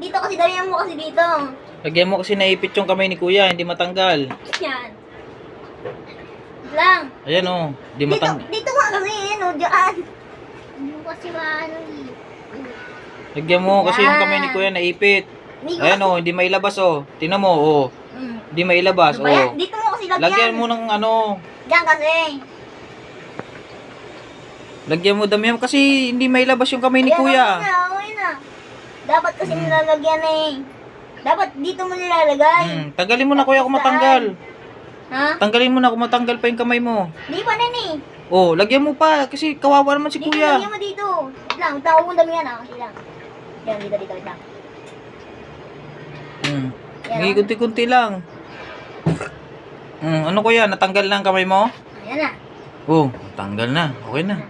dito kasi dalihan mo kasi dito. Lagyan mo kasi naipit yung kamay ni kuya, hindi matanggal. Yan. Lang. Ayan o, hindi Dito, matanggal. dito nga kasi, ano, dyan. Hindi mo kasi maano eh. Lagyan mo kasi yung kamay ni kuya naipit. Hindi ko Ayan o, hindi mailabas o. Tingnan mo o. Hindi mailabas Ano ba yan? o. Dito mo kasi lagyan. Lagyan mo ng ano. Diyan kasi. Lagyan mo damihan kasi hindi mailabas yung kamay ni Ayan, kuya. okay na. Dapat kasi nilalagyan eh. Dapat dito mo nilalagay. Tanggalin mo na kuya kung matanggal. Ha? Tanggalin mo na kung matanggal pa yung kamay mo. Di pa rin eh. Oh, lagyan mo pa kasi kawawa naman si Dito, kuya. lagyan mo dito. Wait lang, tawag mo dami yan ah. Kasi lang. Yan, dito, wait lang. Yan, Hindi kunti-kunti lang. Ano kuya, natanggal na ang kamay mo? Ayan na. Oh, tanggal na. Okay na.